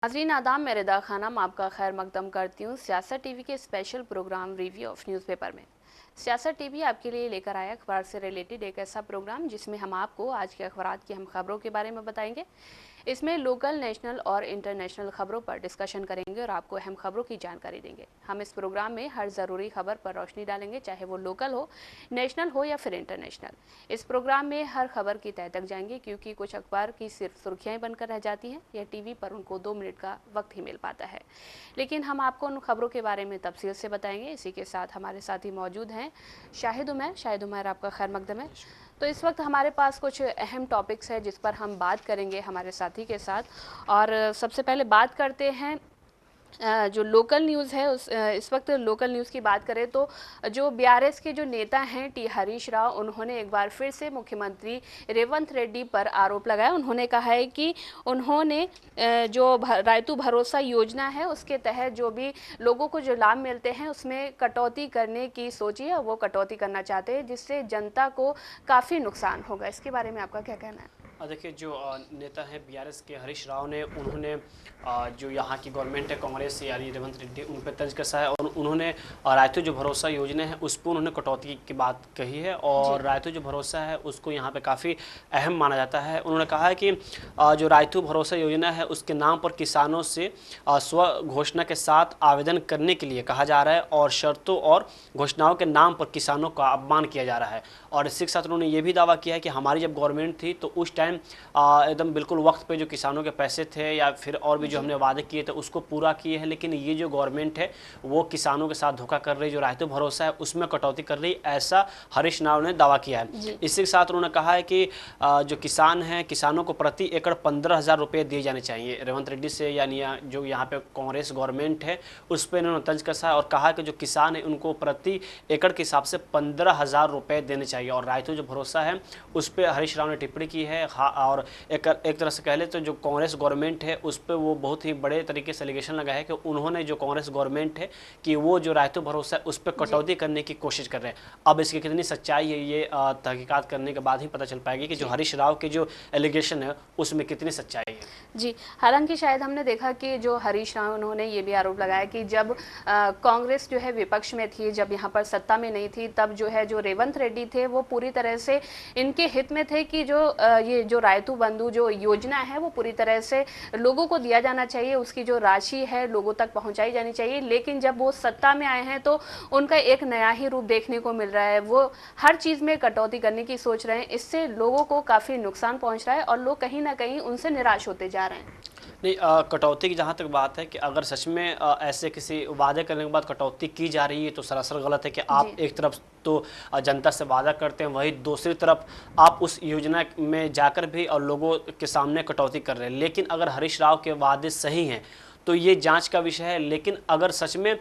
नाज़रीन आदाब, मैं रिदा खानम आपका खैर मकदम करती हूँ सियासत टीवी के special programme review of newspaper में। सियासत टीवी आपके लिए लेकर आया अखबार से रिलेटेड एक ऐसा प्रोग्राम जिसमें हम आपको आज के अखबार की हम खबरों के बारे में बताएंगे। इसमें लोकल, नेशनल और इंटरनेशनल खबरों पर डिस्कशन करेंगे और आपको अहम खबरों की जानकारी देंगे। हम इस प्रोग्राम में हर ज़रूरी खबर पर रोशनी डालेंगे, चाहे वो लोकल हो, नेशनल हो या फिर इंटरनेशनल। इस प्रोग्राम में हर खबर की तह तक जाएंगे, क्योंकि कुछ अखबार की सिर्फ सुर्खियाँ बनकर रह जाती हैं या टीवी पर उनको 2 मिनट का वक्त ही मिल पाता है। लेकिन हम आपको उन खबरों के बारे में तफसील से बताएंगे। इसी के साथ हमारे साथी मौजूद हैं शाहिद उमैर, आपका खैर मकदम है। तो इस वक्त हमारे पास कुछ अहम टॉपिक्स है जिस पर हम बात करेंगे हमारे साथी के साथ। और सबसे पहले बात करते हैं जो लोकल न्यूज़ है इस वक्त लोकल न्यूज़ की बात करें तो जो बीआरएस के जो नेता हैं टी हरीश राव, उन्होंने एक बार फिर से मुख्यमंत्री रेवंत रेड्डी पर आरोप लगाया। उन्होंने कहा है कि उन्होंने जो रायतू भरोसा योजना है उसके तहत जो भी लोगों को जो लाभ मिलते हैं उसमें कटौती करने की सोची है, वो कटौती करना चाहते हैं जिससे जनता को काफ़ी नुकसान होगा। इसके बारे में आपका क्या कहना है? देखिए, जो नेता हैं बीआरएस के हरीश राव ने, उन्होंने जो यहाँ की गवर्नमेंट है कांग्रेस यानी रेवंत रेड्डी, उन पर तंज कसा है और उन्होंने रायतू जो भरोसा योजना है उस पर उन्होंने कटौती की बात कही है। और रायतू जो भरोसा है उसको यहाँ पे काफ़ी अहम माना जाता है। उन्होंने कहा है कि जो रायतू भरोसा योजना है उसके नाम पर किसानों से स्व घोषणा के साथ आवेदन करने के लिए कहा जा रहा है और शर्तों और घोषणाओं के नाम पर किसानों का अपमान किया जा रहा है। और इसी के साथ उन्होंने ये भी दावा किया है कि हमारी जब गवर्नमेंट थी तो उस टाइम एकदम बिल्कुल वक्त पे जो किसानों के पैसे थे या फिर और भी जो हमने वादे किए थे उसको पूरा किए हैं। लेकिन ये जो गवर्नमेंट है वो किसानों के साथ धोखा कर रही, जो रायतू भरोसा है उसमें कटौती कर रही, ऐसा हरीश राव ने दावा किया है। इसी के साथ उन्होंने कहा है कि जो किसान हैं, किसानों को प्रति एकड़ 15,000 रुपये दिए जाने चाहिए। रेवंत रेड्डी से यानी जो यहाँ पे कांग्रेस गवर्नमेंट है उस पर इन्होंने तंज कसा है और कहा कि जो किसान है उनको प्रति एकड़ के हिसाब से 15,000 रुपये देने चाहिए। और रायतू जो भरोसा है उस पर हरीश राव ने टिप्पणी की है। और एक तरह से कह ले तो जो कांग्रेस गवर्नमेंट है उस पर वो बहुत ही बड़े तरीके से एलिगेशन लगा है कि उन्होंने जो कांग्रेस गवर्नमेंट है कि वो जो रायतू भरोसा है उस पर कटौती करने की कोशिश कर रहे हैं। अब इसकी कितनी सच्चाई है ये तहकीकात करने के बाद ही पता चल पाएगी कि जो हरीश राव के जो एलिगेशन है उसमें कितनी सच्चाई है। जी, हालांकि शायद हमने देखा कि जो हरीश राव, उन्होंने ये भी आरोप लगाया कि जब कांग्रेस जो है विपक्ष में थी, जब यहाँ पर सत्ता में नहीं थी, तब जो है जो रेवंत रेड्डी थे वो पूरी तरह से इनके हित में थे कि जो ये जो रायतू बंधु जो योजना है वो पूरी तरह से लोगों को दिया जाना चाहिए, उसकी जो राशि है लोगों तक पहुंचाई जानी चाहिए। लेकिन जब वो सत्ता में आए हैं तो उनका एक नया ही रूप देखने को मिल रहा है। वो हर चीज़ में कटौती करने की सोच रहे हैं, इससे लोगों को काफ़ी नुकसान पहुंच रहा है और लोग कहीं ना कहीं उनसे निराश होते जा रहे हैं। नहीं, कटौती की जहाँ तक बात है कि अगर सच में ऐसे किसी वादे करने के बाद कटौती की जा रही है तो सरासर गलत है कि आप एक तरफ तो जनता से वादा करते हैं, वही दूसरी तरफ आप उस योजना में जाकर भी और लोगों के सामने कटौती कर रहे हैं। लेकिन अगर हरीश राव के वादे सही हैं तो ये जांच का विषय है। लेकिन अगर सच में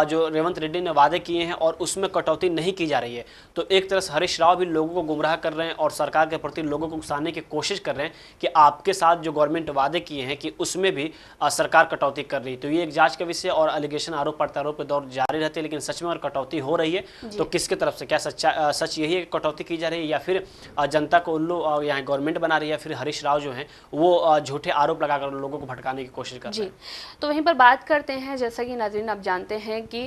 जो रेवंत रेड्डी ने वादे किए हैं और उसमें कटौती नहीं की जा रही है तो एक तरह से हरीश राव भी लोगों को गुमराह कर रहे हैं और सरकार के प्रति लोगों को उकसाने की कोशिश कर रहे हैं कि आपके साथ जो गवर्नमेंट वादे किए हैं कि उसमें भी सरकार कटौती कर रही है। तो ये एक जांच का विषय और एलिगेशन, आरोप प्रत्यारोप के दौर जारी रहते हैं। लेकिन सच में अगर कटौती हो रही है तो किसके तरफ से, क्या सच यही है कि कटौती की जा रही है या फिर जनता को उल्लू यहाँ गवर्नमेंट बना रही है, या फिर हरीश राव जो है वो झूठे आरोप लगाकर लोगों को भटकाने की कोशिश कर रहे हैं। तो वहीं पर बात करते हैं, जैसा कि नाज़रीन आप जानते हैं कि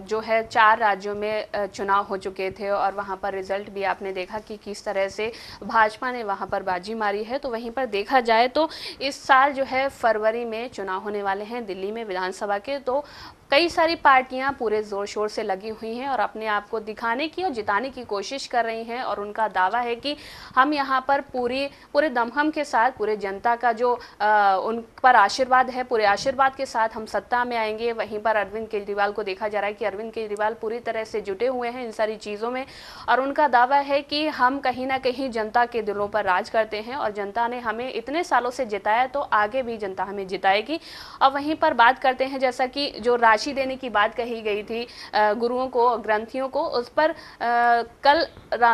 जो है 4 राज्यों में चुनाव हो चुके थे और वहां पर रिजल्ट भी आपने देखा कि किस तरह से भाजपा ने वहां पर बाजी मारी है। तो वहीं पर देखा जाए तो इस साल जो है फरवरी में चुनाव होने वाले हैं दिल्ली में विधानसभा के। तो कई सारी पार्टियां पूरे ज़ोर शोर से लगी हुई हैं और अपने आप को दिखाने की और जिताने की कोशिश कर रही हैं। और उनका दावा है कि हम यहाँ पर पूरे दमखम के साथ, पूरे जनता का जो उन पर आशीर्वाद है, पूरे आशीर्वाद के साथ हम सत्ता में आएंगे। वहीं पर अरविंद केजरीवाल को देखा जा रहा है कि अरविंद केजरीवाल पूरी तरह से जुटे हुए हैं इन सारी चीज़ों में और उनका दावा है कि हम कहीं ना कहीं जनता के दिलों पर राज करते हैं और जनता ने हमें इतने सालों से जिताया तो आगे भी जनता हमें जिताएगी। और वहीं पर बात करते हैं, जैसा कि जो राशि देने की बात कही गई थी गुरुओं को, ग्रंथियों को, उस पर कल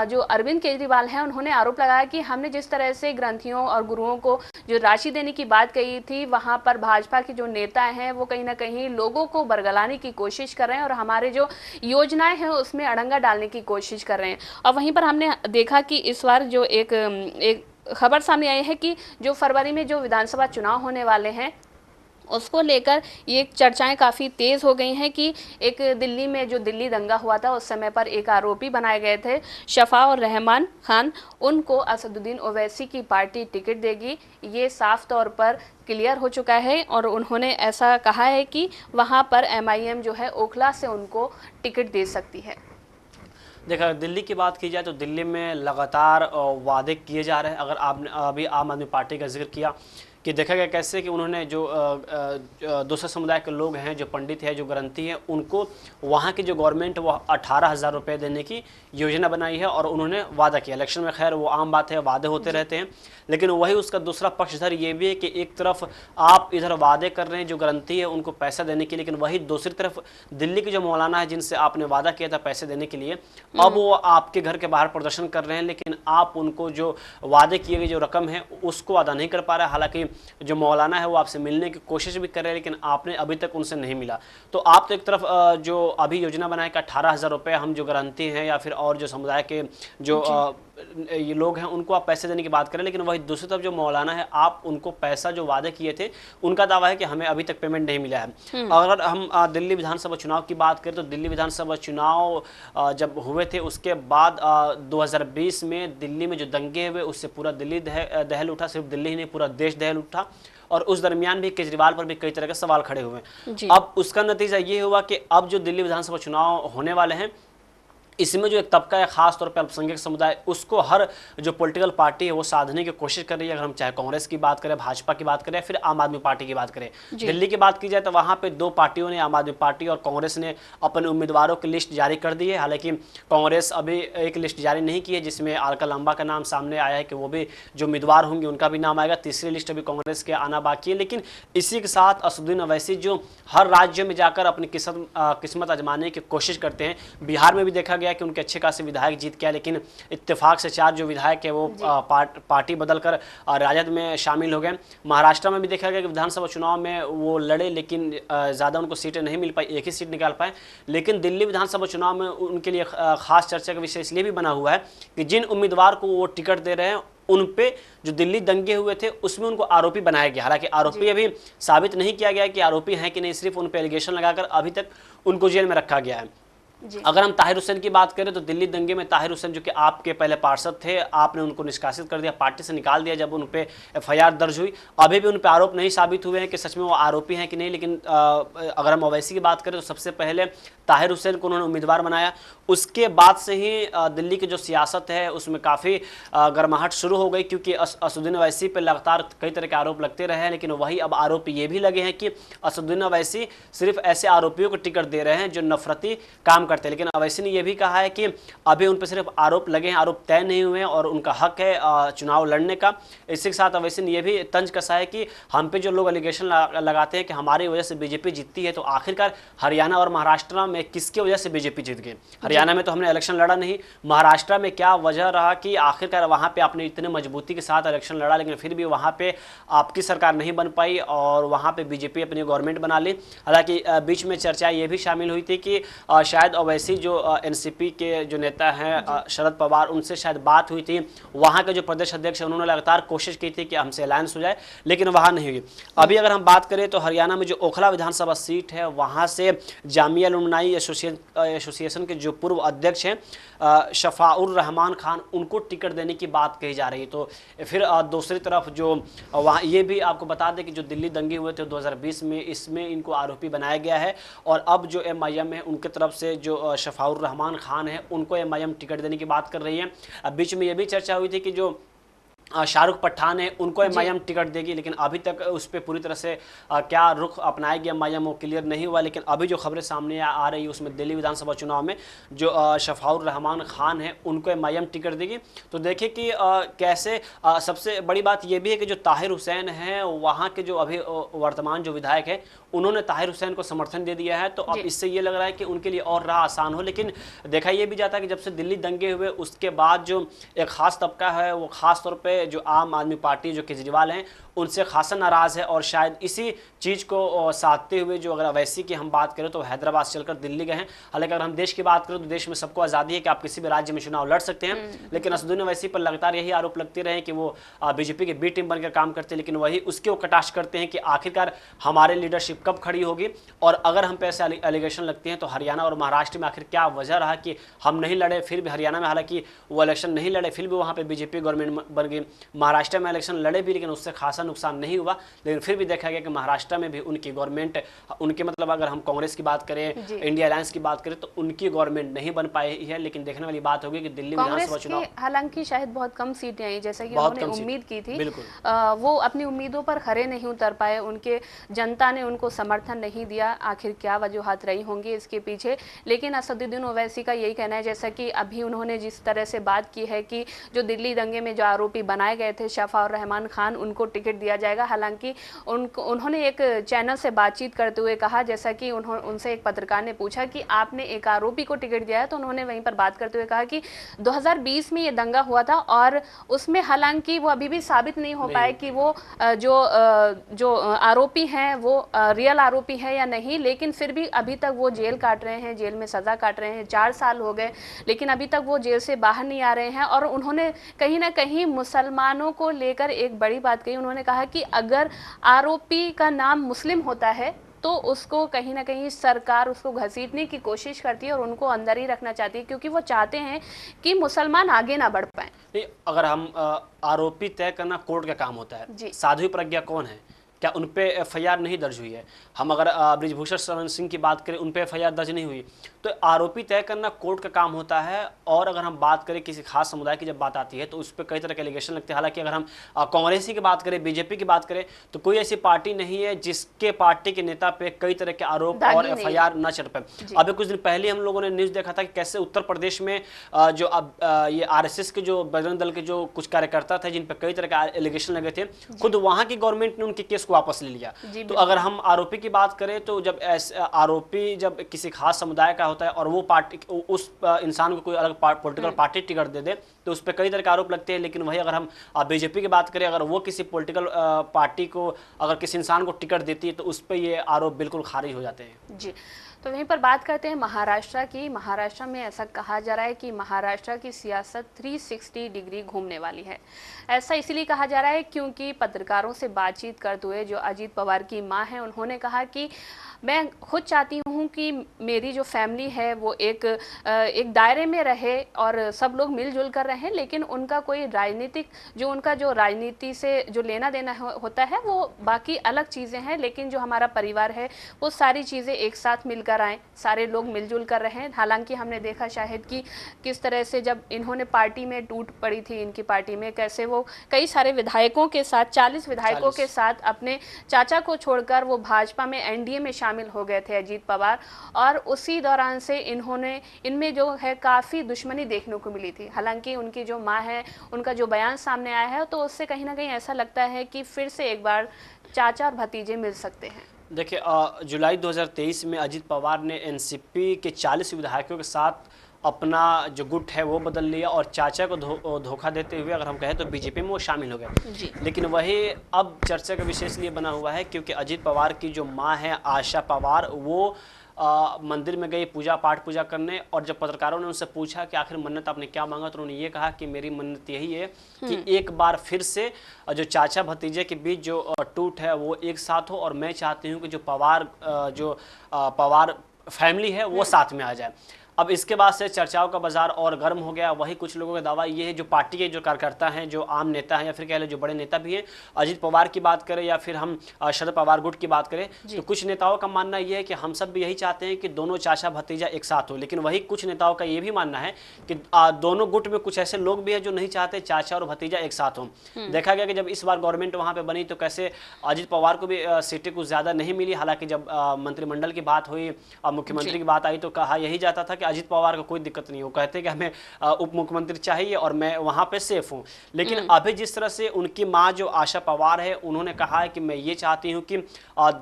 जो अरविंद केजरीवाल हैं उन्होंने आरोप लगाया कि हमने जिस तरह से ग्रंथियों और गुरुओं को जो राशि देने की बात कही थी, वहां पर भाजपा के जो नेता हैं वो कहीं ना कहीं लोगों को बरगलाने की कोशिश कर रहे हैं और हमारे जो योजनाएं हैं उसमें अड़ंगा डालने की कोशिश कर रहे हैं। और वहीं पर हमने देखा कि इस बार जो एक खबर सामने आई है कि जो फरवरी में जो विधानसभा चुनाव होने वाले हैं उसको लेकर ये चर्चाएं काफ़ी तेज़ हो गई हैं कि एक दिल्ली में जो दिल्ली दंगा हुआ था उस समय पर एक आरोपी बनाए गए थे शफा और रहमान खान, उनको असदुद्दीन ओवैसी की पार्टी टिकट देगी। ये साफ तौर पर क्लियर हो चुका है और उन्होंने ऐसा कहा है कि वहाँ पर एमआईएम जो है ओखला से उनको टिकट दे सकती है। देखा, दिल्ली की बात की जाए तो दिल्ली में लगातार वादे किए जा रहे हैं। अगर आपने अभी आम आदमी पार्टी का जिक्र किया कि देखा गया कैसे कि उन्होंने जो दूसरे समुदाय के लोग हैं, जो पंडित हैं, जो ग्रंथी हैं, उनको वहाँ की जो गवर्नमेंट वो 18,000 रुपये देने की योजना बनाई है और उन्होंने वादा किया। इलेक्शन में खैर वो आम बात है, वादे होते रहते हैं, लेकिन वही उसका दूसरा पक्षधर ये भी है कि एक तरफ आप इधर वादे कर रहे हैं जो ग्रंथी है उनको पैसा देने के लिए, लेकिन वही दूसरी तरफ दिल्ली के जो मौलाना है जिनसे आपने वादा किया था पैसे देने के लिए, अब वो आपके घर के बाहर प्रदर्शन कर रहे हैं, लेकिन आप उनको जो वादे किए गए जो रकम है उसको अदा नहीं कर पा रहे। हालांकि जो मौलाना है वो आपसे मिलने की कोशिश भी कर रहे हैं, लेकिन आपने अभी तक उनसे नहीं मिला। तो आप तो एक तरफ जो अभी योजना बनाए कि 18,000 रुपये हम जो ग्रंथी हैं या फिर और जो समुदाय के जो ये लोग हैं उनको आप पैसे देने की बात करें, लेकिन वही दूसरी तरफ जो मौलाना है आप उनको पैसा जो वादे किए थे उनका दावा है कि हमें अभी तक पेमेंट नहीं मिला है। अगर हम दिल्ली विधानसभा चुनाव की बात करें तो दिल्ली विधानसभा चुनाव जब हुए थे उसके बाद 2020 में दिल्ली में जो दंगे हुए उससे पूरा दिल्ली दहल उठा, सिर्फ दिल्ली ही नहीं पूरा देश दहल उठा, और उस दरमियान भी केजरीवाल पर भी कई तरह के सवाल खड़े हुए। अब उसका नतीजा ये हुआ कि अब जो दिल्ली विधानसभा चुनाव होने वाले हैं इसमें जो एक तबका है खास तौर पे अल्पसंख्यक समुदाय, उसको हर जो पॉलिटिकल पार्टी है वो साधने की कोशिश कर रही है। अगर हम चाहे कांग्रेस की बात करें, भाजपा की बात करें, फिर आम आदमी पार्टी की बात करें, दिल्ली की बात की जाए तो वहाँ पे दो पार्टियों ने, आम आदमी पार्टी और कांग्रेस ने अपने उम्मीदवारों की लिस्ट जारी कर दी है। हालांकि कांग्रेस अभी एक लिस्ट जारी नहीं की है जिसमें अलका लांबा का नाम सामने आया है कि वो भी जो उम्मीदवार होंगे उनका भी नाम आएगा। तीसरी लिस्ट अभी कांग्रेस के आना बाकी है। लेकिन इसी के साथ असदुद्दीन ओवैसी जो हर राज्य में जाकर अपनी किस्मत आजमाने की कोशिश करते हैं, बिहार में भी देखा गया कि उनके अच्छे खासे विधायक जीत गया, लेकिन इत्तेफाक से 4 जो विधायक है वो पार्टी बदलकर राजद में शामिल हो गए। महाराष्ट्र में भी देखा गया कि विधानसभा चुनाव में वो लड़े लेकिन ज़्यादा उनको सीटें नहीं मिल पाई, एक ही सीट निकाल पाए। लेकिन दिल्ली विधानसभा चुनाव में उनके लिए खास चर्चा का विषय इसलिए भी बना हुआ है कि जिन उम्मीदवार को वो टिकट दे रहे हैं उन पे जो दिल्ली दंगे हुए थे उसमें उनको आरोपी बनाया गया। हालांकि आरोपी अभी साबित नहीं किया गया कि आरोपी हैं कि नहीं, सिर्फ उन पे एलिगेशन लगाकर अभी तक उनको जेल में रखा गया है। अगर हम ताहिर हुसैन की बात करें तो दिल्ली दंगे में ताहिर हुसैन जो कि आपके पहले पार्षद थे, आपने उनको निष्कासित कर दिया, पार्टी से निकाल दिया जब उन पे एफआईआर दर्ज हुई। अभी भी उन पे आरोप नहीं साबित हुए हैं कि सच में वो आरोपी हैं कि नहीं। लेकिन अगर हम ओवैसी की बात करें तो सबसे पहले ताहिर हुसैन को उन्होंने उम्मीदवार बनाया, उसके बाद से ही दिल्ली की जो सियासत है उसमें काफ़ी गर्माहट शुरू हो गई, क्योंकि असदुद्दीन ओवैसी पर लगातार कई तरह के आरोप लगते रहे हैं। लेकिन वही अब आरोप ये भी लगे हैं कि असदुद्दीन ओवैसी सिर्फ ऐसे आरोपियों को टिकट दे रहे हैं जो नफरती काम करते हैं। लेकिन ओवैसी ने यह भी कहा है कि अभी उन पर सिर्फ आरोप लगे हैं, आरोप तय नहीं हुए हैं और उनका हक है चुनाव लड़ने का। इसी के साथ ओवैसी ने यह भी तंज कसा है कि हम पे जो लोग एलिगेशन लगाते हैं कि हमारी वजह से बीजेपी जीतती है, तो आखिरकार हरियाणा और महाराष्ट्र में किसकी वजह से बीजेपी जीत गई? हरियाणा में तो हमने इलेक्शन लड़ा नहीं, महाराष्ट्र में क्या वजह रहा कि आखिरकार वहां पे आपने इतने मजबूती के साथ इलेक्शन लड़ा लेकिन फिर भी वहां पे आपकी सरकार नहीं बन पाई और वहां पे बीजेपी अपनी गवर्नमेंट बना ली। हालांकि बीच में चर्चा ये भी शामिल हुई थी कि शायद ओवैसी जो एनसीपी के जो नेता हैं शरद पवार, उनसे शायद बात हुई थी, वहां के जो प्रदेश अध्यक्ष हैं उन्होंने लगातार कोशिश की थी कि हमसे अलायंस हो जाए, लेकिन वहां नहीं हुई। अभी अगर हम बात करें तो हरियाणा में जो ओखला विधानसभा सीट है वहां से जामिया अलुमनाई एसोसिएशन के जो पूर्व अध्यक्ष हैं शफाउर रहमान खान, उनको टिकट देने की बात कही जा रही है। तो फिर दूसरी तरफ जो वहाँ ये भी आपको बता दें कि जो दिल्ली दंगे हुए थे 2020 में, इसमें इनको आरोपी बनाया गया है और अब जो एमआईएम है उनके तरफ से जो शफाउर रहमान खान है उनको एमआईएम टिकट देने की बात कर रही है। बीच में ये भी चर्चा हुई थी कि जो शाहरुख पठान है उनको एमआईएम टिकट देगी, लेकिन अभी तक उस पर पूरी तरह से क्या रुख अपनाएगी एमआईएम वो क्लियर नहीं हुआ। लेकिन अभी जो खबरें सामने आ रही है उसमें दिल्ली विधानसभा चुनाव में जो शफाउर रहमान खान है उनको एमआईएम टिकट देगी। तो देखिए कि कैसे सबसे बड़ी बात यह भी है कि जो ताहिर हुसैन है वहाँ के जो अभी वर्तमान जो विधायक है उन्होंने ताहिर हुसैन को समर्थन दे दिया है, तो अब इससे ये लग रहा है कि उनके लिए और राह आसान हो। लेकिन देखा यह भी जाता है कि जब से दिल्ली दंगे हुए उसके बाद जो एक खास तबका है वो खास तौर पे से जो आम आदमी पार्टी जो केजरीवाल हैं उनसे खासा नाराज़ है, और शायद इसी चीज़ को साधते हुए जो अगर अवैसी की हम बात करें तो हैदराबाद से चलकर दिल्ली गए हैं। हालांकि अगर हम देश की बात करें तो देश में सबको आज़ादी है कि आप किसी भी राज्य में चुनाव लड़ सकते हैं, लेकिन असदुद्दीन अवैसी पर लगातार यही आरोप लगते रहे कि वो बीजेपी के बी टीम बनकर काम करते हैं, लेकिन वही उसके वो कटाक्ष करते हैं कि आखिरकार हमारे लीडरशिप कब खड़ी होगी। और अगर हम पे ऐसे एलिगेशन लगते हैं तो हरियाणा और महाराष्ट्र में आखिर क्या वजह रहा कि हम नहीं लड़े, फिर भी हरियाणा में हालांकि वो इलेक्शन नहीं लड़े, फिर भी वहाँ पे बीजेपी गवर्नमेंट बन गई। महाराष्ट्र में इलेक्शन लड़े भी लेकिन उससे खासा नुकसान नहीं हुआ, लेकिन फिर भी देखा गया कि महाराष्ट्र में भी उनकी गवर्नमेंट, उनके मतलब अगर हम कांग्रेस की बात करें, इंडिया अलायंस की बात करें तो उनकी गवर्नमेंट नहीं बन पाई है। लेकिन देखने वाली बात होगी कि दिल्ली विधानसभा चुनाव हालांकि शायद बहुत कम सीटें आई जैसा कि उन्होंने उम्मीद की थी, वो अपनी उम्मीदों पर खरे नहीं उतर पाए, उनके जनता ने उनको समर्थन नहीं दिया। आखिर क्या वजूहात रही होंगी इसके पीछे, लेकिन असदुद्दीन ओवैसी का यही कहना है, जैसा कि अभी उन्होंने जिस तरह से बात की है कि जो दिल्ली दंगे में जो आरोपी बनाए गए थे शफा और रहमान खान, उनको टिकट दिया जाएगा। हालांकि उन्होंने एक चैनल से बातचीत करते हुए कहा, जैसा कि उनसे एक पत्रकार ने पूछा कि आपने एक आरोपी को टिकट दिया है, तो उन्होंने वहीं पर बात करते हुए कहा कि 2020 में ये दंगा हुआ था और उसमें हालांकि वो अभी भी साबित नहीं हो पाए कि वो जो आरोपी हैं वो रियल आरोपी है या नहीं, लेकिन फिर भी अभी तक वो जेल काट रहे हैं, जेल में सजा काट रहे हैं। 4 साल हो गए लेकिन अभी तक वो जेल से बाहर नहीं आ रहे हैं। और उन्होंने कहीं ना कहीं मुसलमानों को लेकर एक बड़ी बात कही, उन्होंने कहा कि अगर आरोपी का नाम मुस्लिम होता है तो उसको कहीं ना कहीं सरकार उसको घसीटने की कोशिश करती है और उनको अंदर ही रखना चाहती है, क्योंकि वो चाहते हैं कि मुसलमान आगे ना बढ़ पाए। नहीं, अगर हम आरोपी तय करना कोर्ट का काम होता है। साध्वी प्रज्ञा कौन है, क्या उन पे एफआईआर नहीं दर्ज हुई है? हम अगर ब्रिजभूषण शरण सिंह की बात करें, उन पे एफआईआर दर्ज नहीं हुई, तो आरोपी तय करना कोर्ट का काम होता है। और अगर हम बात करें किसी खास समुदाय की जब बात आती है तो उस पर कई तरह के एलिगेशन लगते हैं। हालांकि अगर हम कांग्रेसी की बात करें, बीजेपी की बात करें, तो कोई ऐसी पार्टी नहीं है जिसके पार्टी के नेता पे कई तरह के आरोप और एफआईआर न चढ़ पाए। अभी कुछ दिन पहले हम लोगों ने न्यूज देखा था कि कैसे उत्तर प्रदेश में जो अब ये आरएसएस के जो बजरंग दल के जो कुछ कार्यकर्ता थे जिन पर कई तरह के एलिगेशन लगे थे, खुद वहां की गवर्नमेंट ने उनके केस को वापस ले लिया। तो अगर हम आरोपी की बात करें तो जब आरोपी जब किसी खास समुदाय का होता है और वो पार्टी उस इंसान को कोई अलग पॉलिटिकल पार्टी टिकट दे दे तो उस पर कई तरह के आरोप लगते हैं। लेकिन वही अगर हम बीजेपी की बात करें, अगर वो किसी पॉलिटिकल पार्टी को अगर किसी इंसान को टिकट देती है तो उस पर ये आरोप बिल्कुल खारिज हो जाते हैं। जी, तो वहीं पर बात करते हैं महाराष्ट्र की। महाराष्ट्र में ऐसा कहा जा रहा है कि महाराष्ट्र की सियासत 360 डिग्री घूमने वाली है। ऐसा इसलिए कहा जा रहा है क्योंकि पत्रकारों से बातचीत करते हुए जो अजीत पवार की मां हैं, उन्होंने कहा कि मैं खुद चाहती हूं कि मेरी जो फैमिली है वो एक दायरे में रहे और सब लोग मिलजुल कर रहें, लेकिन उनका कोई राजनीतिक उनका जो राजनीति से जो लेना देना होता है वो बाकी अलग चीज़ें हैं, लेकिन जो हमारा परिवार है वो सारी चीज़ें एक साथ मिलकर आएँ, सारे लोग मिलजुल कर रहें। हालांकि हमने देखा शायद कि किस तरह से जब इन्होंने पार्टी में टूट पड़ी थी इनकी पार्टी में, कैसे वो कई सारे विधायकों के साथ 40 विधायकों के साथ अपने चाचा को छोड़कर वो भाजपा में एनडीए में शामिल हो गए थे अजीत पवार, और उसी दौरान से इनमें जो है काफ़ी दुश्मनी देखने को मिली थी। हालांकि उनकी जो मां है उनका जो बयान सामने आया है तो उससे कहीं ना कहीं ऐसा लगता है कि फिर से एक बार चाचा और भतीजे मिल सकते हैं। देखिए, जुलाई 2023 में अजीत पवार ने एनसीपी के 40 विधायकों के साथ अपना जो गुट है वो बदल लिया और चाचा को धोखा देते हुए अगर हम कहें तो बीजेपी में वो शामिल हो गए। लेकिन वही अब चर्चा का विषय इसलिए बना हुआ है क्योंकि अजीत पवार की जो मां है आशा पवार, वो मंदिर में गई पाठ पूजा करने, और जब पत्रकारों ने उनसे पूछा कि आखिर मन्नत आपने क्या मांगा तो उन्होंने ये कहा कि मेरी मन्नत यही है कि एक बार फिर से जो चाचा भतीजे के बीच जो टूट है वो एक साथ हो, और मैं चाहती हूँ कि जो पवार फैमिली है वो साथ में आ जाए। अब इसके बाद से चर्चाओं का बाजार और गर्म हो गया। वही कुछ लोगों का दावा ये है, जो पार्टी के जो कार्यकर्ता हैं, जो आम नेता हैं या फिर कह लो जो बड़े नेता भी हैं, अजीत पवार की बात करें या फिर हम शरद पवार गुट की बात करें, तो कुछ नेताओं का मानना ये है कि हम सब भी यही चाहते हैं कि दोनों चाचा भतीजा एक साथ हो। लेकिन वही कुछ नेताओं का ये भी मानना है कि दोनों गुट में कुछ ऐसे लोग भी हैं जो नहीं चाहते चाचा और भतीजा एक साथ हों। देखा गया कि जब इस बार गवर्नमेंट वहाँ पर बनी तो कैसे अजीत पवार को भी सीटें कुछ ज़्यादा नहीं मिली। हालांकि जब मंत्रिमंडल की बात हुई, मुख्यमंत्री की बात आई तो कहा यही जाता था कि कि अजीत पवार को कोई दिक्कत नहीं, वो कहते हैं कि हमें उप मुख्यमंत्री चाहिए और मैं वहां पे सेफ हूं। लेकिन अभी जिस तरह से उनकी मां जो आशा पवार है, उन्होंने कहा है कि मैं ये चाहती हूं कि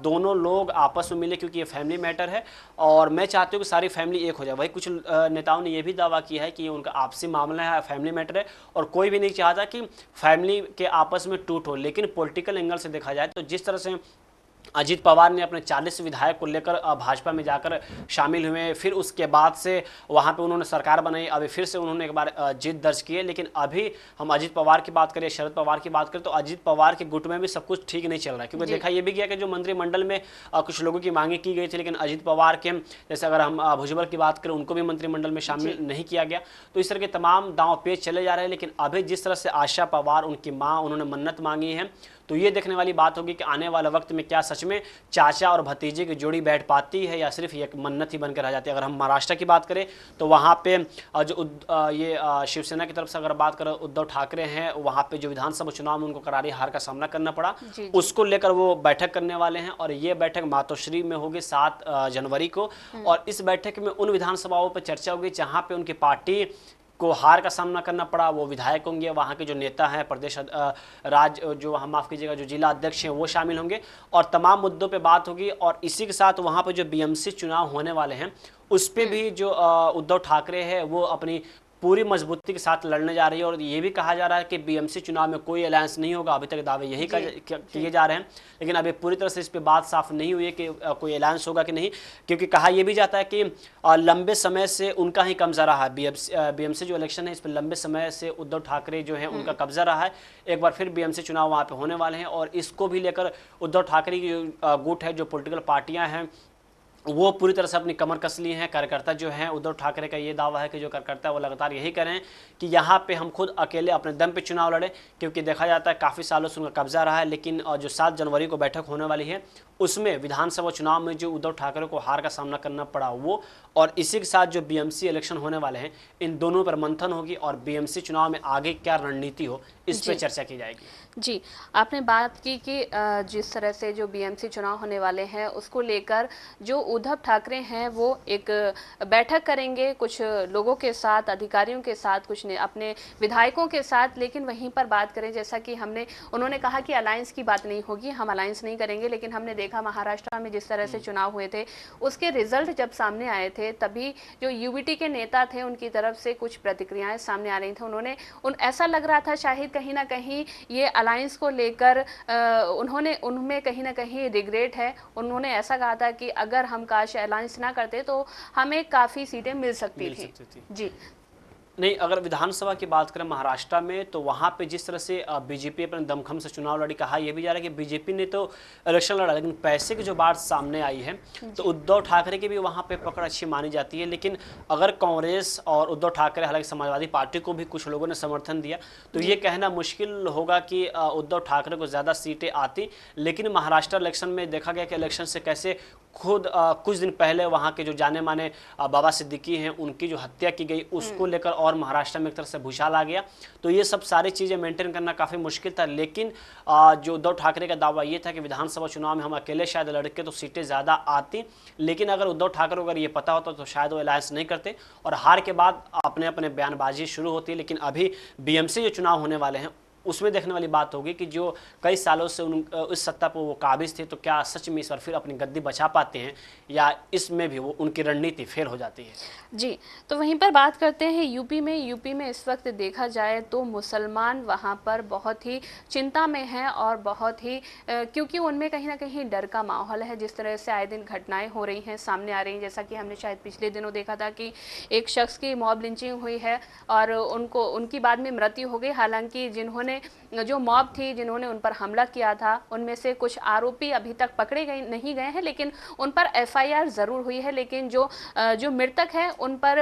दोनों लोग आपस में मिले, क्योंकि ये फैमिली मैटर है और मैं चाहती हूँ कि सारी फैमिली एक हो जाए। वही कुछ नेताओं ने यह भी दावा किया है कि ये उनका आपसी मामला है, फैमिली मैटर है और कोई भी नहीं चाहता कि फैमिली के आपस में टूट हो। लेकिन पॉलिटिकल एंगल से देखा जाए तो जिस तरह से अजीत पवार ने अपने 40 विधायक को लेकर भाजपा में जाकर शामिल हुए, फिर उसके बाद से वहां पे उन्होंने सरकार बनाई, अभी फिर से उन्होंने एक बार जीत दर्ज की है। लेकिन अभी हम अजीत पवार की बात करें, शरद पवार की बात करें, तो अजीत पवार के गुट में भी सब कुछ ठीक नहीं चल रहा है, क्योंकि देखा यह भी गया कि जो मंत्रिमंडल में कुछ लोगों की मांगे की गई थी, लेकिन अजीत पवार के, जैसे अगर हम भुजबल की बात करें, उनको भी मंत्रिमंडल में शामिल नहीं किया गया। तो इस तरह के तमाम दांव पेच चले जा रहे हैं। लेकिन अभी जिस तरह से आशा पवार, उनकी माँ, उन्होंने मन्नत मांगी है, तो ये देखने वाली बात होगी कि आने वाले वक्त में क्या सच में चाचा और भतीजे की जोड़ी बैठ पाती है या सिर्फ ये मन्नत ही बनकर रह जाती है। अगर हम महाराष्ट्र की बात करें तो वहाँ पे जो ये शिवसेना की तरफ से अगर बात करें, उद्धव ठाकरे हैं, वहाँ पे जो विधानसभा चुनाव में उनको करारी हार का सामना करना पड़ा, उसको लेकर वो बैठक करने वाले हैं और ये बैठक मातोश्री में होगी 7 जनवरी को। और इस बैठक में उन विधानसभाओं पर चर्चा होगी जहाँ पे उनकी पार्टी को हार का सामना करना पड़ा। वो विधायक होंगे, वहाँ के जो नेता हैं, प्रदेश जो हम माफ़ कीजिएगा जो जिला अध्यक्ष हैं, वो शामिल होंगे और तमाम मुद्दों पे बात होगी। और इसी के साथ वहाँ पे जो बीएमसी चुनाव होने वाले हैं, उस पर भी जो उद्धव ठाकरे है वो अपनी पूरी मजबूती के साथ लड़ने जा रही है। और ये भी कहा जा रहा है कि बीएमसी चुनाव में कोई अलायंस नहीं होगा। अभी तक दावे यही किए जा रहे हैं, लेकिन अभी पूरी तरह से इस पर बात साफ नहीं हुई है कि कोई अलायंस होगा कि नहीं, क्योंकि कहा यह भी जाता है कि लंबे समय से उनका ही कब्जा रहा है। बीएमसी जो इलेक्शन है, इस पर लंबे समय से उद्धव ठाकरे जो है उनका कब्जा रहा है। एक बार फिर बीएमसी चुनाव वहाँ पे होने वाले हैं और इसको भी लेकर उद्धव ठाकरे की गुट है, जो पॉलिटिकल पार्टियाँ हैं, वो पूरी तरह से अपनी कमर कस ली हैं। कार्यकर्ता जो हैं, उद्धव ठाकरे का ये दावा है कि जो कार्यकर्ता है वो लगातार यही करें कि यहाँ पे हम खुद अकेले अपने दम पे चुनाव लड़े, क्योंकि देखा जाता है काफ़ी सालों से उनका कब्जा रहा है। लेकिन जो 7 जनवरी को बैठक होने वाली है, उसमें विधानसभा चुनाव में जो उद्धव ठाकरे को हार का सामना करना पड़ा वो, और इसी के साथ जो बीएमसी इलेक्शन होने वाले हैं, इन दोनों पर मंथन होगी और बीएमसी चुनाव में आगे क्या रणनीति हो, इस पर चर्चा की जाएगी। जी, आपने बात की कि जिस तरह से जो बीएमसी चुनाव होने वाले हैं उसको लेकर जो उद्धव ठाकरे हैं वो एक बैठक करेंगे कुछ लोगों के साथ, अधिकारियों के साथ, कुछ अपने विधायकों के साथ। लेकिन वहीं पर बात करें, जैसा कि उन्होंने कहा कि अलायंस की बात नहीं होगी, हम अलायंस नहीं करेंगे। लेकिन हमने देखा महाराष्ट्र में जिस तरह से चुनाव हुए थे, उसके रिजल्ट जब सामने आए थे, तभी जो यूबीटी के नेता थे उनकी तरफ से कुछ प्रतिक्रियाएं सामने आ रही थी। ऐसा लग रहा था शायद कहीं ना कहीं ये अलायंस को लेकर उनमें कहीं ना कहीं रिग्रेट है। उन्होंने ऐसा कहा था कि अगर हम काश अलायंस ना करते तो हमें काफ़ी सीटें मिल सकती थी। जी नहीं, अगर विधानसभा की बात करें महाराष्ट्र में, तो वहाँ पे जिस तरह से बीजेपी अपने दमखम से चुनाव लड़ी, कहा यह भी जा रहा है कि बीजेपी ने तो इलेक्शन लड़ा, लेकिन पैसे की जो बात सामने आई है तो उद्धव ठाकरे की भी वहाँ पे पकड़ अच्छी मानी जाती है। लेकिन अगर कांग्रेस और उद्धव ठाकरे, हालांकि समाजवादी पार्टी को भी कुछ लोगों ने समर्थन दिया, तो ये कहना मुश्किल होगा कि उद्धव ठाकरे को ज़्यादा सीटें आती। लेकिन महाराष्ट्र इलेक्शन में देखा गया कि इलेक्शन से कैसे खुद कुछ दिन पहले वहाँ के जो जाने माने बाबा सिद्दीकी हैं, उनकी जो हत्या की गई, उसको लेकर और महाराष्ट्र में एक तरह से भूचाल आ गया। तो ये सब सारी चीज़ें मेंटेन करना काफ़ी मुश्किल था। लेकिन जो उद्धव ठाकरे का दावा ये था कि विधानसभा चुनाव में हम अकेले शायद लड़के तो सीटें ज़्यादा आती। लेकिन अगर उद्धव ठाकरे को अगर ये पता होता तो शायद वो अलायंस नहीं करते और हार के बाद अपने अपने बयानबाजी शुरू होती। लेकिन अभी बीएमसी जो चुनाव होने वाले हैं, उसमें देखने वाली बात होगी कि जो कई सालों से उस सत्ता पर वो काबिज थे, तो क्या सच में इस बार फिर अपनी गद्दी बचा पाते हैं या इसमें भी वो उनकी रणनीति फेल हो जाती है। जी, तो वहीं पर बात करते हैं यूपी में इस वक्त देखा जाए तो मुसलमान वहां पर बहुत ही चिंता में हैं और बहुत ही क्योंकि उनमें कहीं ना कहीं डर का माहौल है। जिस तरह से आए दिन घटनाएं हो रही हैं, सामने आ रही हैं, जैसा कि हमने शायद पिछले दिनों देखा था कि एक शख्स की मॉब लिंचिंग हुई है और उनकी बाद में मृत्यु हो गई। हालांकि जो मॉब थी, जिन्होंने उन पर हमला किया था, उनमें से कुछ आरोपी अभी तक पकड़े नहीं गए हैं, लेकिन उन पर एफआईआर ज़रूर हुई है। लेकिन जो मृतक हैं उन पर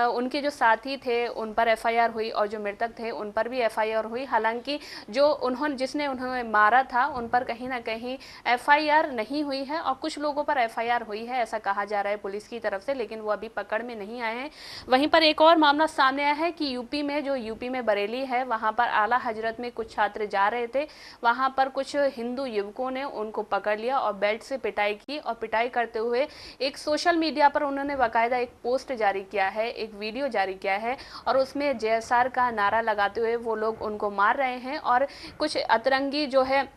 उनके जो साथी थे उन पर एफआईआर हुई और जो मृतक थे उन पर भी एफआईआर हुई। हालांकि जिसने उन्हें मारा था उन पर कहीं ना कहीं एफआईआर नहीं हुई है और कुछ लोगों पर एफआईआर हुई है, ऐसा कहा जा रहा है पुलिस की तरफ से, लेकिन वो अभी पकड़ में नहीं आए हैं। वहीं पर एक और मामला सामने आया है कि यूपी में बरेली है, वहाँ पर आला हजरत में कुछ छात्र जा रहे थे, वहां पर कुछ हिंदू युवकों ने उनको पकड़ लिया और बेल्ट से पिटाई की, और पिटाई करते हुए एक सोशल मीडिया पर उन्होंने बाकायदा एक पोस्ट जारी किया है, एक वीडियो जारी किया है, और उसमें JSR का नारा लगाते हुए वो लोग उनको मार रहे हैं और कुछ अतरंगी जो है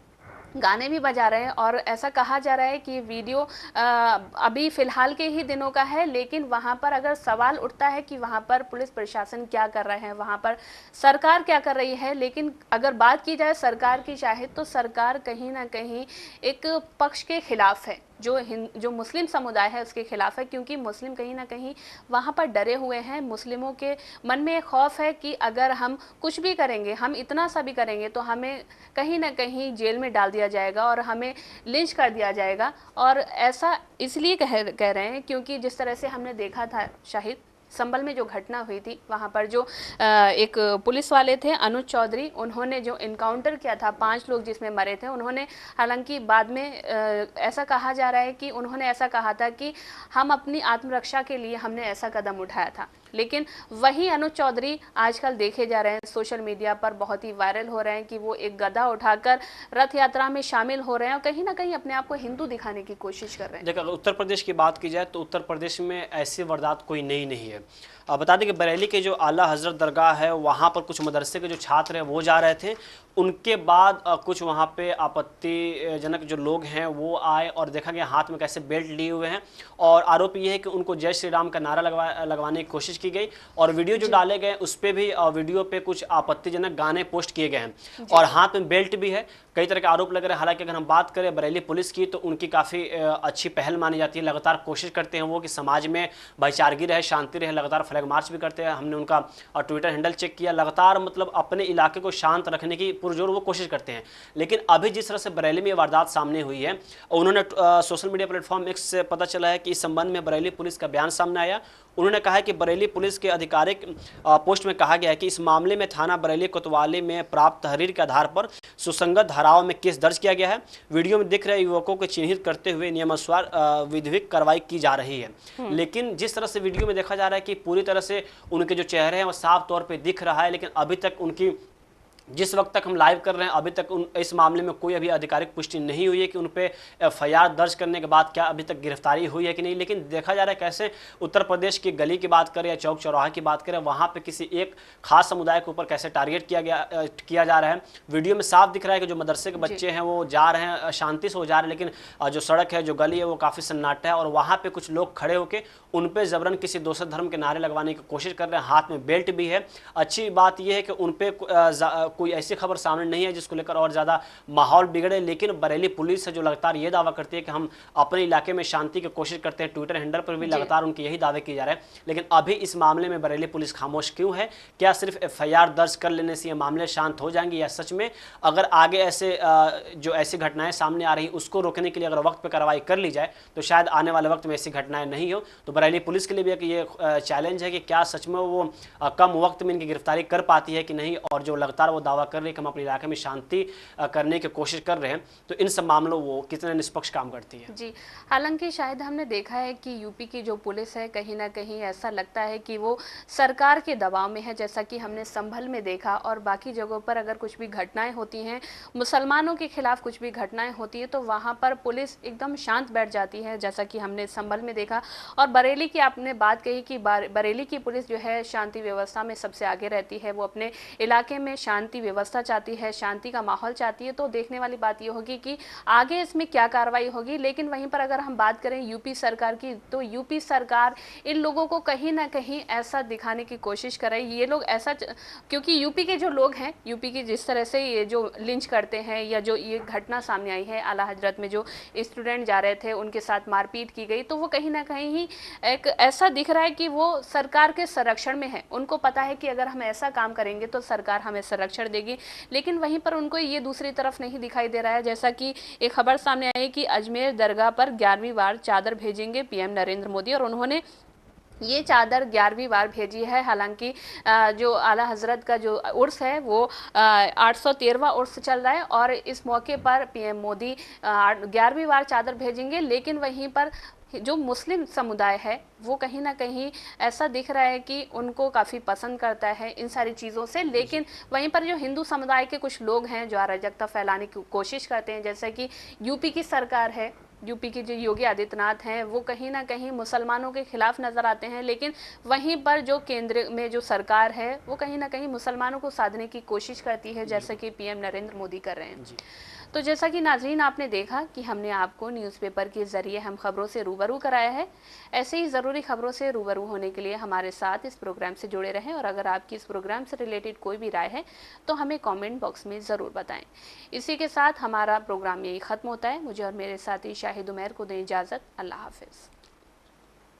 गाने भी बजा रहे हैं। और ऐसा कहा जा रहा है कि ये वीडियो अभी फिलहाल के ही दिनों का है, लेकिन वहाँ पर अगर सवाल उठता है कि वहाँ पर पुलिस प्रशासन क्या कर रहे हैं, वहाँ पर सरकार क्या कर रही है, लेकिन अगर बात की जाए सरकार की चाहे तो सरकार कहीं ना कहीं एक पक्ष के खिलाफ है, जो मुस्लिम समुदाय है उसके खिलाफ है, क्योंकि मुस्लिम कहीं ना कहीं वहाँ पर डरे हुए हैं। मुस्लिमों के मन में एक खौफ है कि अगर हम कुछ भी करेंगे, हम इतना सा भी करेंगे तो हमें कहीं ना कहीं जेल में डाल दिया जाएगा और हमें लिंच कर दिया जाएगा। और ऐसा इसलिए कह रहे हैं क्योंकि जिस तरह से हमने देखा था शाहिद, संभल में जो घटना हुई थी, वहाँ पर जो एक पुलिस वाले थे अनुज चौधरी, उन्होंने जो इनकाउंटर किया था 5 लोग जिसमें मरे थे, उन्होंने हालांकि बाद में ऐसा कहा जा रहा है कि उन्होंने ऐसा कहा था कि हम अपनी आत्मरक्षा के लिए हमने ऐसा कदम उठाया था। लेकिन वही अनुज चौधरी आजकल देखे जा रहे हैं सोशल मीडिया पर, बहुत ही वायरल हो रहे हैं कि वो एक गदा उठाकर रथ यात्रा में शामिल हो रहे हैं और कहीं ना कहीं अपने आप को हिंदू दिखाने की कोशिश कर रहे हैं। देखिए, अगर उत्तर प्रदेश की बात की जाए तो उत्तर प्रदेश में ऐसी वारदात कोई नई नहीं है। बता दें कि बरेली के जो आला हजरत दरगाह है, वहाँ पर कुछ मदरसे के जो छात्र हैं वो जा रहे थे, उनके बाद कुछ वहाँ पे आपत्तिजनक जो लोग हैं वो आए और देखा गया हाथ में कैसे बेल्ट लिए हुए हैं, और आरोप ये है कि उनको जय श्री राम का नारा लगवाने की कोशिश की गई, और वीडियो जो डाले गए उस पर भी वीडियो पे कुछ आपत्तिजनक गाने पोस्ट किए गए हैं और हाथ में बेल्ट भी है। कई तरह के आरोप लग रहे हैं। हालांकि अगर हम बात करें बरेली पुलिस की तो उनकी काफ़ी अच्छी पहल मानी जाती है। लगातार कोशिश करते हैं वो कि समाज में भाईचारगी रहे, शांति रहे। लगातार फ्लैग मार्च भी करते हैं। हमने उनका ट्विटर हैंडल चेक किया। लगातार मतलब अपने इलाके को शांत रखने की पुरजोर वो कोशिश करते हैं। लेकिन अभी जिस तरह से बरेली में ये वारदात सामने हुई है, उन्होंने सोशल मीडिया प्लेटफॉर्म एक्स से पता चला है कि इस संबंध में बरेली पुलिस का बयान सामने आया। उन्होंने कहा है कि बरेली पुलिस के आधिकारिक पोस्ट में कहा गया है कि इस मामले में थाना बरेली कोतवाली में प्राप्त तहरीर के आधार पर सुसंगत धाराओं में केस दर्ज किया गया है। वीडियो में दिख रहे युवकों को चिन्हित करते हुए नियमानुसार विधिक कार्रवाई की जा रही है। लेकिन जिस तरह से वीडियो में देखा जा रहा है कि पूरी तरह से उनके जो चेहरे हैं वो साफ तौर पर दिख रहा है, लेकिन अभी तक उनकी, जिस वक्त तक हम लाइव कर रहे हैं, अभी तक इस मामले में कोई अभी आधिकारिक पुष्टि नहीं हुई है कि उन पे FIR दर्ज करने के बाद क्या अभी तक गिरफ्तारी हुई है कि नहीं। लेकिन देखा जा रहा है कैसे उत्तर प्रदेश की गली की बात करें या चौक चौराहा की बात करें, वहाँ पे किसी एक खास समुदाय के ऊपर कैसे टारगेट किया जा रहा है। वीडियो में साफ दिख रहा है कि जो मदरसे के बच्चे हैं वो जा रहे हैं, शांति से हो जा रहे हैं, लेकिन जो सड़क है, जो गली है, वो काफ़ी सन्नाटा है और वहाँ पर कुछ लोग खड़े होकर उन पर जबरन किसी दूसरे धर्म के नारे लगवाने की कोशिश कर रहे हैं। हाथ में बेल्ट भी है। अच्छी बात यह है कि उन पर कोई ऐसी खबर सामने नहीं है जिसको लेकर और ज़्यादा माहौल बिगड़े। लेकिन बरेली पुलिस है जो लगातार ये दावा करती है कि हम अपने इलाके में शांति की कोशिश करते हैं। ट्विटर हैंडल पर भी लगातार उनके यही दावे किए जा रहे हैं। लेकिन अभी इस मामले में बरेली पुलिस खामोश क्यों है? क्या सिर्फ FIR दर्ज कर लेने से ये मामले शांत हो जाएंगे, या सच में अगर आगे ऐसी घटनाएं सामने आ रही उसको रोकने के लिए अगर वक्त पर कार्रवाई कर ली जाए तो शायद आने वाले वक्त में ऐसी घटनाएं नहीं हो। तो बरेली पुलिस के लिए भी ये चैलेंज है कि क्या सच में वो कम वक्त में इनकी गिरफ्तारी कर पाती है कि नहीं, और जो लगातार वो दावा कर रही है कि हम अपने इलाके में शांति करने की कोशिश कर रहे हैं, तो इन सब मामलों वो कितने निष्पक्ष काम करती है। जी, हालांकि शायद हमने देखा है कि यूपी की जो पुलिस है कहीं ना कहीं ऐसा लगता है कि वो सरकार के दबाव में है, जैसा कि हमने संभल में देखा। और बाकी जगहों पर अगर कुछ भी घटनाएं होती हैं, मुसलमानों के खिलाफ कुछ भी घटनाएं होती है, तो वहाँ पर पुलिस एकदम शांत बैठ जाती है, जैसा कि हमने संभल में देखा। और बरेली की आपने बात कही कि बरेली की पुलिस जो है शांति व्यवस्था में सबसे आगे रहती है। वो अपने इलाके में शांति व्यवस्था चाहती है, शांति का माहौल चाहती है। तो देखने वाली बात ये होगी कि आगे इसमें क्या कार्रवाई होगी। लेकिन वहीं पर अगर हम बात करें यूपी सरकार की, तो यूपी सरकार इन लोगों को कहीं ना कहीं ऐसा दिखाने की कोशिश कर रही है। ये लोग ऐसा, क्योंकि यूपी के जो लोग हैं, यूपी की जिस तरह से ये जो लिंच करते हैं, या जो ये घटना सामने आई है आला हजरत में जो स्टूडेंट जा रहे थे उनके साथ मारपीट की गई, तो वो कहीं ना कहीं एक ऐसा दिख रहा है कि वो सरकार के संरक्षण में है। उनको पता है कि अगर हम ऐसा काम करेंगे तो सरकार हमें संरक्षण देगी। लेकिन वहीं पर उनको ये दूसरी तरफ नहीं दिखाई दे रहा है। जैसा कि एक खबर सामने आई कि अजमेर दरगाह पर 11वीं बार चादर भेजेंगे PM नरेंद्र मोदी, और उन्होंने ये चादर 11वीं बार भेजी है। हालांकि जो आला हजरत का जो उर्स है वो 813वां उर्स चल रहा है और इस मौके पर पीएम मोदी 11वीं बार चादर भेजेंगे। लेकिन वहीं पर जो मुस्लिम समुदाय है वो कहीं ना कहीं ऐसा दिख रहा है कि उनको काफ़ी पसंद करता है इन सारी चीज़ों से। लेकिन वहीं पर जो हिंदू समुदाय के कुछ लोग हैं जो अराजकता फैलाने की कोशिश करते हैं, जैसे कि यूपी की सरकार है, यूपी के जो योगी आदित्यनाथ हैं वो कहीं ना कहीं मुसलमानों के खिलाफ नज़र आते हैं। लेकिन वहीं पर जो केंद्र में जो सरकार है वो कहीं ना कहीं मुसलमानों को साधने की कोशिश करती है, जैसे कि पीएम नरेंद्र मोदी कर रहे हैं। तो जैसा कि नाज़रीन आपने देखा कि हमने आपको न्यूज़पेपर के ज़रिए हम खबरों से रूबरू कराया है। ऐसे ही ज़रूरी खबरों से रूबरू होने के लिए हमारे साथ इस प्रोग्राम से जुड़े रहें और अगर आपकी इस प्रोग्राम से रिलेटेड कोई भी राय है तो हमें कमेंट बॉक्स में ज़रूर बताएं। इसी के साथ हमारा प्रोग्राम यही ख़त्म होता है। मुझे और मेरे साथी शाहिद उमैर को दें इजाज़त। अल्लाह हाफिज़।